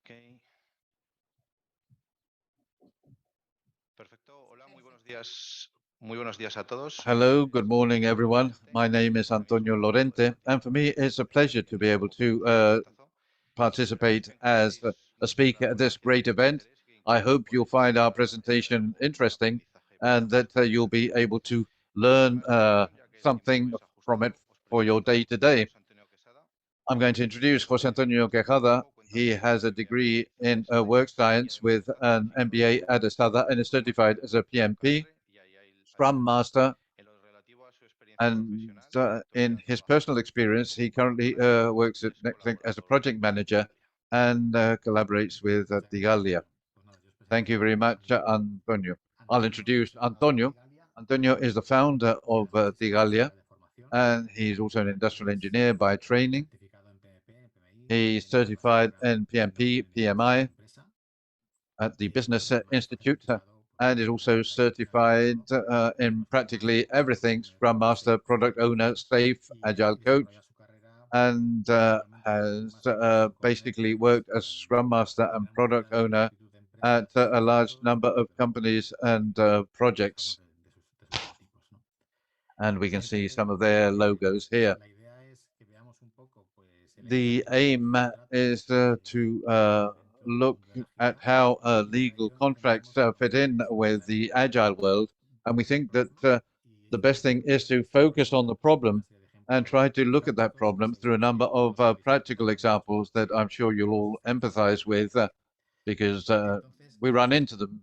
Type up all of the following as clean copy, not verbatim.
Okay. Perfecto. Hola, muy buenos días. Muy buenos días a todos. Hello, good morning, everyone. My name is Antonio Lorente, and for me, it's a pleasure to be able to participate as a speaker at this great event. I hope you'll find our presentation interesting and that you'll be able to learn something from it for your day to day. I'm going to introduce José Antonio Quesada. He has a degree in work science with an MBA at Quesada and is certified as a PMP, Scrum Master, and in his personal experience, he currently works at Nextlink as a project manager and collaborates with Digalia. Thank you very much, Antonio. I'll introduce Antonio. Antonio is the founder of Digalia, and he's also an industrial engineer by training. He's certified in PMP, PMI at the Business Institute, and is also certified in practically everything: Scrum Master, Product Owner, Safe, Agile Coach, and has basically worked as Scrum Master and Product Owner at a large number of companies and projects. And we can see some of their logos here. The aim is to look at how legal contracts fit in with the agile world. And we think that the best thing is to focus on the problem and try to look at that problem through a number of practical examples that I'm sure you'll all empathize with because we run into them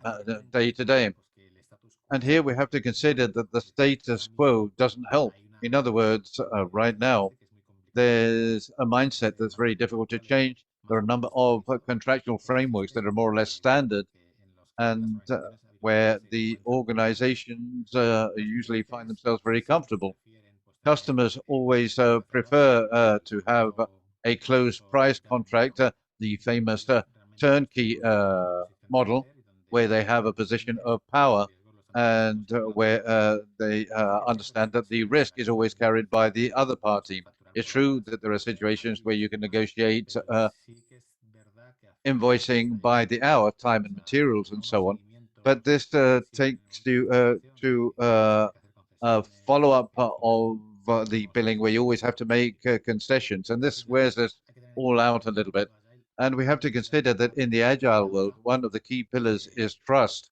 day to day. And here we have to consider that the status quo doesn't help. In other words, right now, there's a mindset that's very difficult to change. There are a number of contractual frameworks that are more or less standard, and where the organizations usually find themselves very comfortable. Customers always prefer to have a closed price contract, the famous turnkey model, where they have a position of power and where they understand that the risk is always carried by the other party. It's true that there are situations where you can negotiate invoicing by the hour, time and materials, and so on. But this takes you to a follow up of the billing where you always have to make concessions. And this wears us all out a little bit. And we have to consider that in the agile world, one of the key pillars is trust.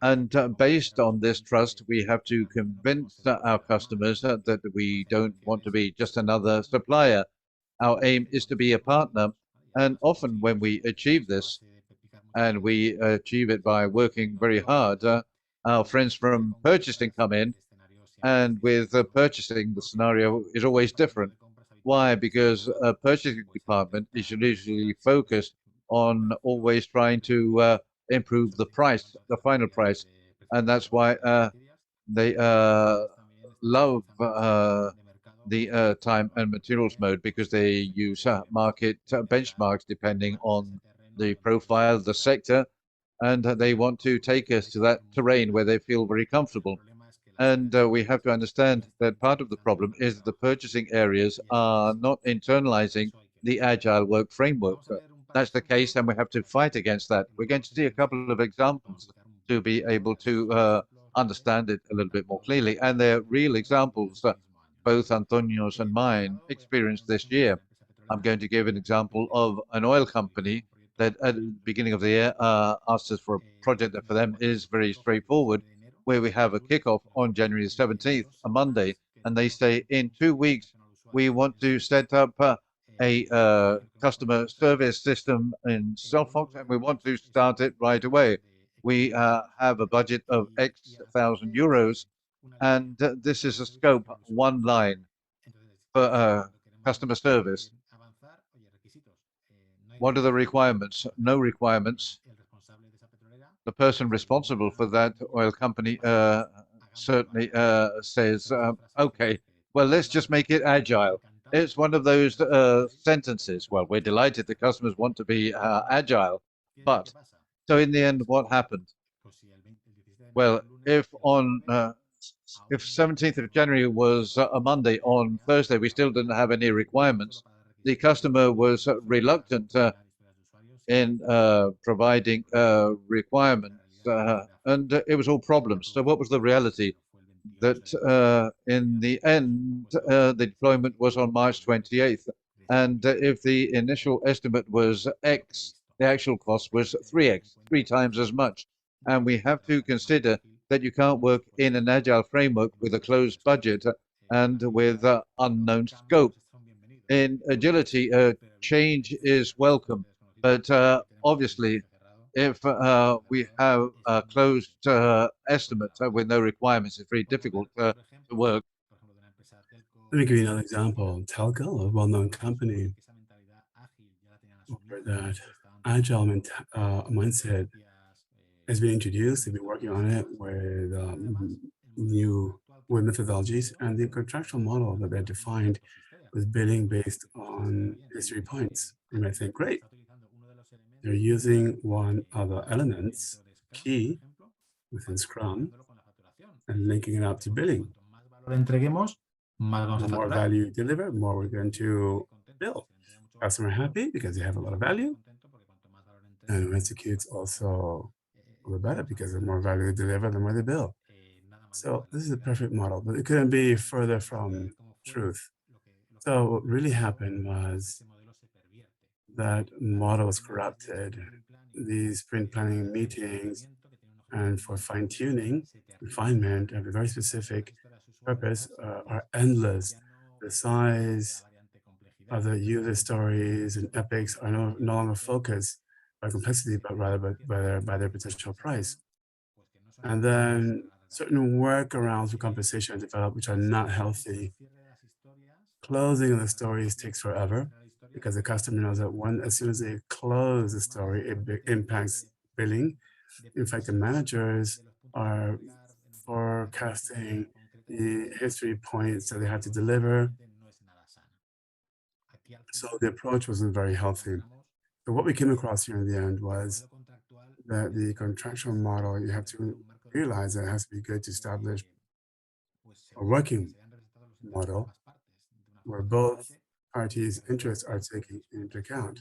And based on this trust, we have to convince our customers that we don't want to be just another supplier. Our aim is to be a partner. And often when we achieve this, and we achieve it by working very hard, our friends from purchasing come in. And with purchasing, the scenario is always different. Why? Because a purchasing department is usually focused on always trying to improve the price, the final price. And that's why they love the time and materials mode because they use market benchmarks depending on the profile, the sector, and they want to take us to that terrain where they feel very comfortable. And we have to understand that part of the problem is the purchasing areas are not internalizing the agile work framework. That's the case, and we have to fight against that. We're going to see a couple of examples to be able to understand it a little bit more clearly. And they're real examples that both Antonio's and mine experienced this year. I'm going to give an example of an oil company that at the beginning of the year asked us for a project that for them is very straightforward, where we have a kickoff on January 17th, a Monday, and they say in 2 weeks we want to set up a customer service system in Cellfox and we want to start it right away. We have a budget of X thousand euros, and this is a scope, one line for customer service. What are the requirements? No requirements. The person responsible for that oil company certainly says, okay, well, let's just make it agile. It's one of those sentences. Well, we're delighted the customers want to be agile, but so in the end, what happened? Well, if 17th of January was a Monday, on Thursday we still didn't have any requirements, the customer was reluctant in providing requirements, and it was all problems. So, what was the reality? That in the end, the deployment was on March 28th. And if the initial estimate was X, the actual cost was 3X, three times as much. And we have to consider that you can't work in an agile framework with a closed budget and with unknown scope. In agility, change is welcome, but obviously, if we have a closed estimate with no requirements, it's very difficult to work. Let me give you another example. Telco, a well-known company, where that agile mindset has been introduced. They've been working on it with new with methodologies, and the contractual model that they defined was billing based on history points. You might think, great, they're using one of the elements, key, within Scrum, and linking it up to billing. The more value you deliver, more we're going to bill. Customer happy because they have a lot of value, and who executes also a little better because the more value they deliver, the more they bill. So this is a perfect model, but it couldn't be further from truth. So what really happened was that model was corrupted. These sprint planning meetings and for fine tuning, refinement of a very specific purpose are endless. The size of the user stories and epics are no longer focused by complexity, but rather by their potential price. And then certain workarounds for compensation are developed, which are not healthy. Closing of the stories takes forever because the customer knows that as soon as they close the story, it impacts billing. In fact, the managers are forecasting the history points that they have to deliver. So the approach wasn't very healthy. So what we came across here in the end was that the contractual model, you have to realize that it has to be good to establish a working model where both parties' interests are taken into account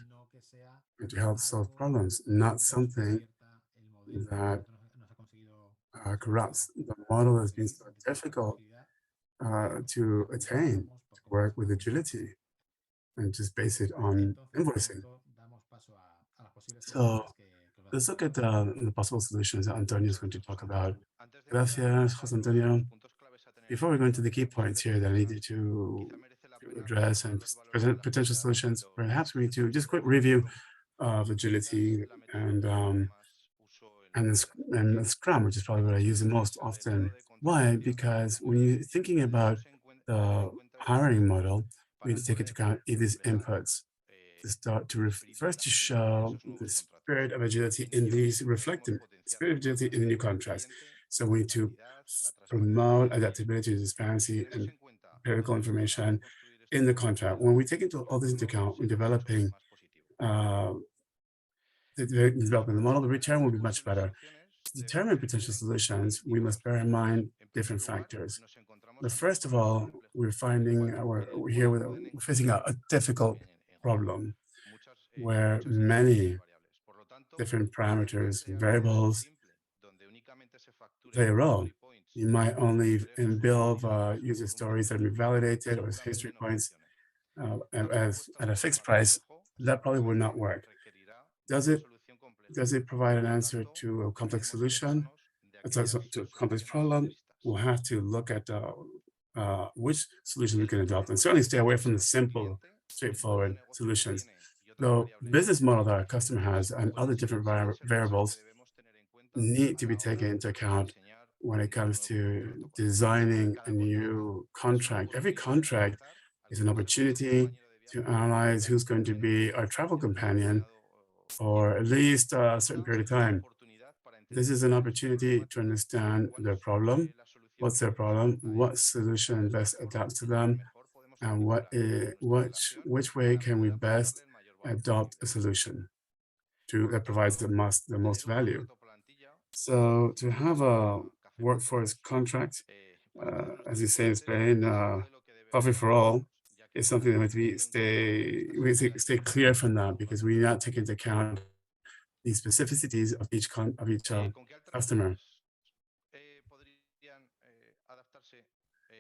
and to help solve problems, not something that corrupts. The model has been so difficult to attain, to work with agility and just base it on invoicing. So let's look at the possible solutions that Antonio is going to talk about. Gracias, José Antonio. Before we go into the key points here that I needed to address and present potential solutions, perhaps we need to just quick review of agility and Scrum, which is probably what I use the most often. Why? Because when you're thinking about the hiring model, we need to take into account these inputs to start to first to show the spirit of agility in these reflecting spirit of agility in the new contracts. So we need to promote adaptability, transparency, and empirical information in the contract. When we take into all this into account, when developing uh, developing the model, the return will be much better. To determine potential solutions, we must bear in mind different factors. But first of all, we're here with we're facing a difficult problem where many different parameters, variables play a role. You might only build user stories that have been validated or history points as at a fixed price. That probably will not work. Does it does it provide an answer to a complex solution? To a complex problem? We'll have to look at which solutions we can adopt and certainly stay away from the simple, straightforward solutions. The business model that our customer has and other different variables need to be taken into account when it comes to designing a new contract. Every contract is an opportunity to analyze who's going to be our travel companion for at least a certain period of time. This is an opportunity to understand their problem. What's their problem? What solution best adapts to them? And which way can we best adopt a solution that provides the most value? So to have a workforce contract, as you say in Spain, coffee for all, is something that we stay clear from that because we not take into account the specificities of each ¿Con qué customer. alternativas podrían adaptarse?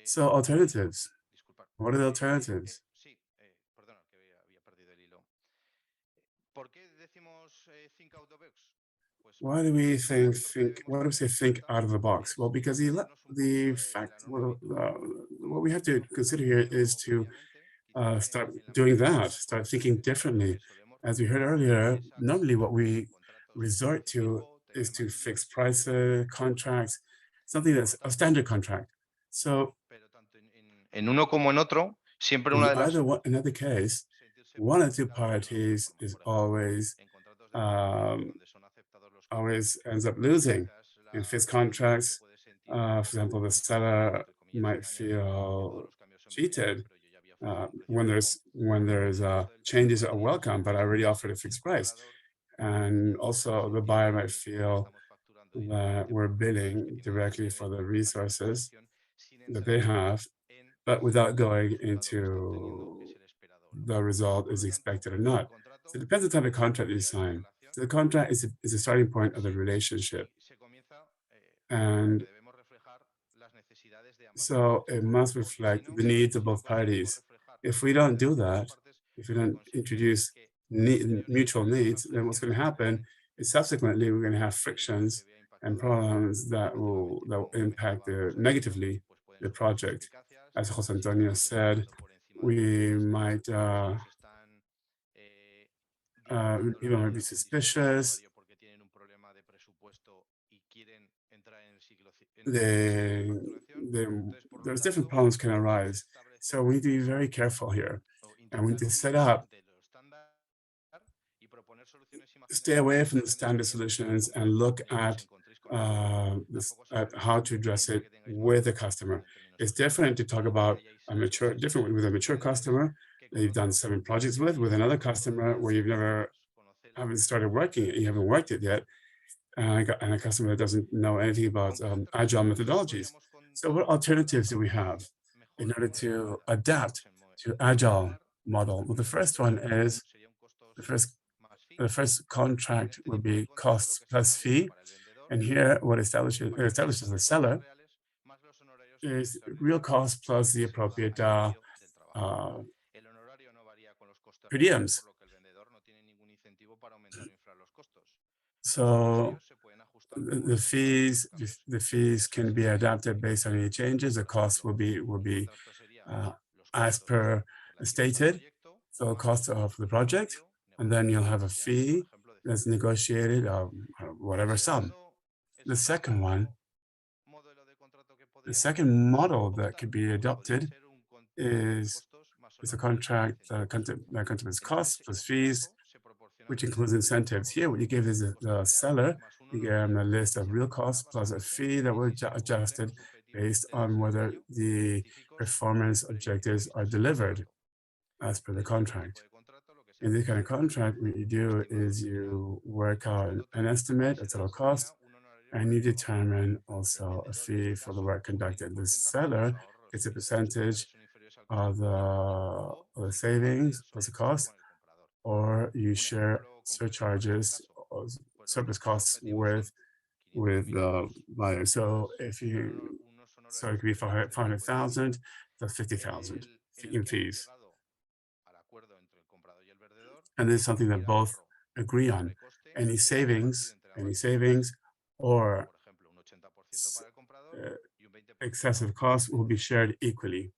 So alternatives. Disculpar. What are the alternatives? Sí, perdona, que había perdido el hilo. ¿Por qué decimos think out the box? Pues Why do we think hemos why do we say think out of the box? Well, because the fact well, what we have to consider here is to start doing that, start thinking differently. As we heard earlier, normally what we resort to is to fix price contracts, something that's a standard contract. So Pero tanto en uno como en otro, siempre una de las in either case, sentirse one of the two perjudicada de alguna parties forma. is Por ejemplo, en contratos de forma, um, donde son aceptados los cambios, always ends up losing. quizás In fixed el vendedor se contracts, puede sentir, for example, the seller entre comillas, might engañado, porque todos feel los cambios son bienvenidos, cheated pero yo ya había ofrecido un precio fijo. when there's El resto del changes precio are tenía que welcome, but I ajustarse already a offered a el fixed price. comprador, And also the buyer might que feel estamos facturando that directamente we're por los recursos que billing tiene directly disponible for the dentro de la resources contratación, sin that entrar they have, en but si without el going resultado que está obteniendo es into el esperado o no. the result Por is lo tanto, expected or el not. So contrato it depends on the type of contract you desarrolla esa sign. relación So the contract is a starting point of the relationship. y se comienza And porque debemos reflejar las necesidades de ambas so partes. it must Porque si reflect no, the needs of si no both conseguimos parties. reflejar If las we don't necesidades do de ambas that, partes, if we lo que don't conseguiremos es introduce que mutual posteriormente las needs, then what's going to operaciones happen is subsequently we're going to have se frictions vea and impactada problems negativamente. that will Como impact comentaba José Antonio, negatively pues pueden the surgir project. suspicacias As Jose si Antonio estamos said, definiendo por encima de las we metas might o se están dilatando la people might be disponibilidad del suspicious. usuario porque tienen un problema de presupuesto y quieren entrar en en el ciclo de They, facturación. Entonces, por lo there's different tanto, problems can tenemos que arise. So we establecer need to be very careful here, o and we need intentar to set huir up, de lo estándar y proponer soluciones stay imaginativas away que from the pueden standard desarrollarse con el solutions and comprador look y que os encontréis con ello. Tampoco at será how to address siempre it que tengáis with the madurez customer. en términos It's different to comerciales. talk Puede que about hayáis a hecho mature, cosas different with a mature similares customer que that con you've done otro 7 projects with y another que customer todavía where you've never os conoce haven't started working it, you haven't worked it yet, and a customer that doesn't know anything about ¿Con qué agile alternativas methodologies. podríamos So what contar para alternatives do we have conseguir in mejores order to resultados? adapt Pues to en primer agile lugar, model? Well, the el first primero one is sería un the costos first más fee. the first En contract este will tipo de be contrato lo costs que se plus establece fee. para el vendedor And here, what establishes the son los seller costes reales más los honorarios is real necesarios cost plus the que se pagan appropriate al inicio del trabajo. uh, El honorario no varía con los costes per reales, diems. por lo que el vendedor no tiene ningún incentivo para aumentar o inflar los costos. Los So honorarios se pueden ajustar como resultado de los cambios the fees can be existentes. adapted based on any changes. The Por cost ejemplo, will un be contrato sería los as costos per relativos al stated, proyecto so más cost of the un project, honorario and then you'll negociable, have que a podrían ser, por fee ejemplo, de that's 5 euros. negotiated El whatever sum. segundo, The second one, modelo de contrato que the podríamos second model that optar, could be pues podría adopted ser un contrato de is costos más a honorarios y contract incentivos. that contemplates En costs plus este fees, caso, se proporciona el which listado includes de reales incentives. pagos, Here, what you give is coste the real seller, más un you give them a honorario list y of se real calcula costs plus a basándose fee that en will si se cumplen adjusted los objetivos based de on whether desempeño the específicos performance previamente objectives are previstos en el delivered contrato. as per the En este tipo contract. de contrato, lo que se In this hace kind es of contract, what you un do estimado is general you work del out costo an total y estimate, a se total determina cost, un honorario and por you el trabajo. determine El also a vendedor, en fee este for the caso, work obtiene conducted. un The porcentaje de los seller ahorros gets a si las utilidades percentage son inferiores al coste total o of the si por parte savings plus the solicitado cost, con el comprador. or you Un share ejemplo concreto para este surcharges caso, or pues surplus los costs objetivos son 500.000 with the euros, buyer. So pues if son you, unos so it honorarios could be esperados de 50.000. 500,000, that's 50,000 En el in que han fees. llegado al acuerdo entre el comprador y el vendedor, And this is something that cualquier both ahorro agree o on. sobrecoste será repartido entre Any ambas partes. savings or Por ejemplo, un 80% para el comprador uh, y un 20% excessive para el costs will be vendedor. shared equally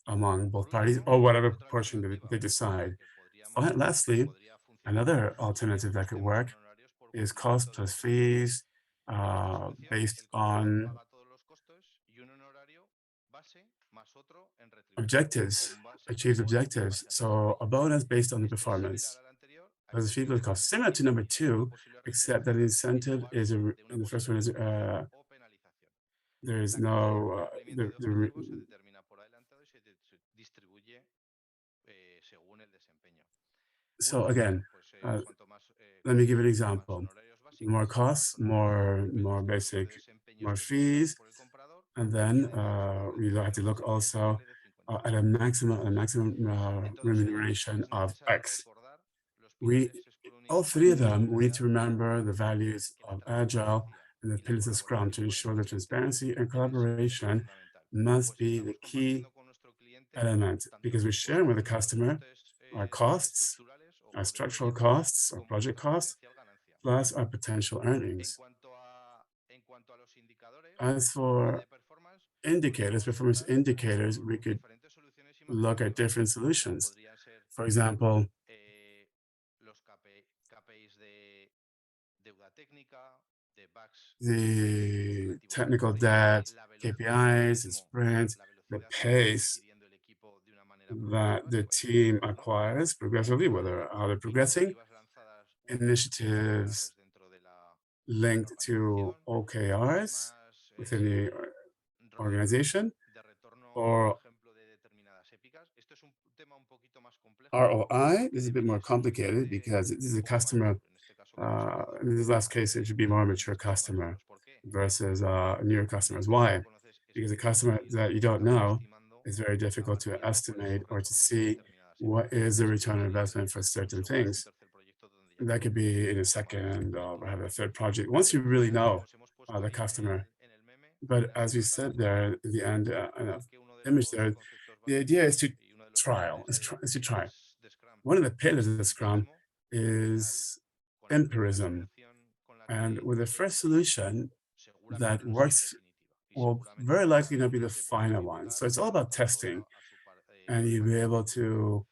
among Por both parties último, or whatever otra proportion that alternativa they decide. que podríamos que Lastly, podría funcionar another sería alternative un that could sistema de work honorarios por is cost cumplimiento de plus objetivos. fees En esta solución, based el comprador on paga todos los costos y un honorario base más otro en retribución, objectives, con base, achieves con base objectives. al So desempeño. a bonus based on the Este es similar performance. al anterior, a As a fee plus excepción cost, de similar to que number el sistema two, posible except recibe, that the en incentive lugar is de una in the first one posible is retribución o penalización. there is La cantidad no de cumplimiento de objetivos se determina por adelantado y se distribuye según el desempeño. Un so ejemplo, again, pues cuanto más let me give an costes, más example. honorarios More básicos, más costs, honorarios more específicos de basic, desempeño more especificados fees, por el comprador and y then además un we have to porcentaje look sobre el also variable de at a maximum remuneration of X. All three of them, we need to remember the values of Agile and the pillars of Scrum to ensure that transparency and collaboration must be the key element, because we're sharing with the customer our costs, our structural costs, our project costs, plus our potential earnings. As for indicators, performance indicators, we could look at different solutions. For example, the technical debt, KPIs, the sprint, the pace that the team acquires progressively, whether how they're progressing, initiatives linked to OKRs within the organization, or ROI. This is a bit more complicated because this is a customer. In this last case, it should be more mature customer versus newer customers. Why? Because a customer that you don't know is very difficult to estimate or to see what is the return on investment for certain things. That could be in a second or have a third project. Once you really know the customer, but as we said there at the end, image there, the idea is to trial, is to try. One of the pillars of the Scrum is empirism. And with the first solution that works will very likely not be the final one. So it's all about testing, and you'll be able to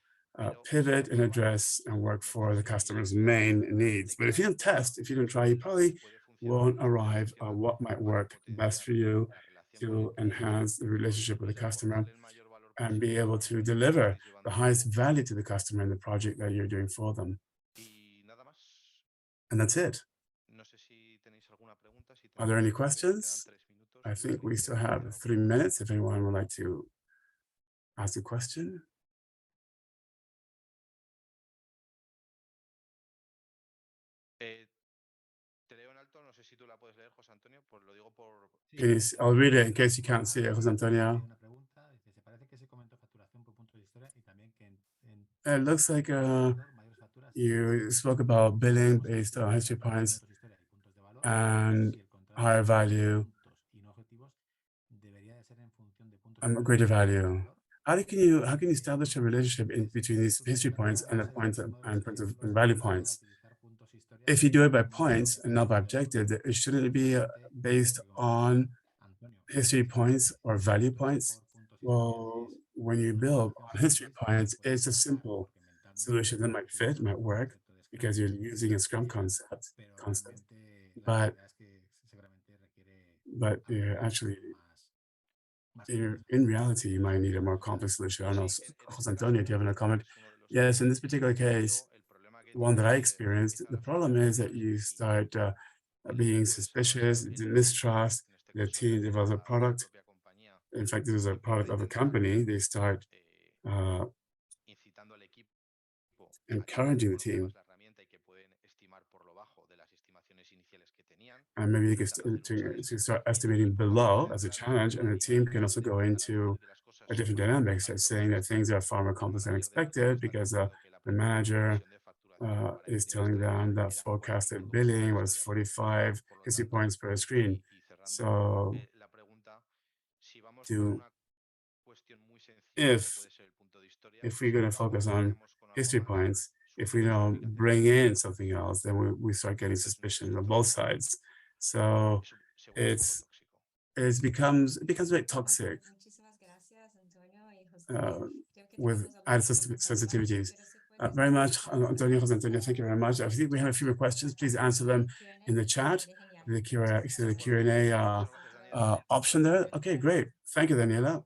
pivot and address and work for the customer's main needs. But if you don't test, if you don't try, you probably won't arrive at what might work best for you to enhance the relationship with the customer and be able to deliver the highest value to the customer in the project that you're doing for them. And that's it. Are there any questions? I think we still have 3 minutes if anyone would like to ask a question. I'll read it in case you can't see it, José Antonio. It looks like you spoke about billing based on history points and higher value and greater value. How can you establish a relationship in between these history points and the points and value points? If you do it by points and not by objectives, it shouldn't be based on history points or value points. Well, when you build on history points, it's a simple solution that might fit, might work, because you're using a Scrum concept. But actually, in reality, you might need a more complex solution. I don't know, José Antonio, do you have a comment? Yes, in this particular case, one that I experienced, the problem is that you start being suspicious, mistrust, the team develops a product. In fact, this is a product of a company. They start encouraging the team. And maybe you can start estimating below as a challenge, and the team can also go into a different dynamic, so saying that things are far more complex than expected because the manager is telling them that forecasted billing was 45 history points per screen. So if we're going to focus on history points, if we don't bring in something else, then we start getting suspicion on both sides. So it becomes very toxic with added sensitivities. Very much, Antonio, thank you very much. I think we have a few more questions. Please answer them in the chat. The Q&A option there. Okay, great. Thank you, Daniela.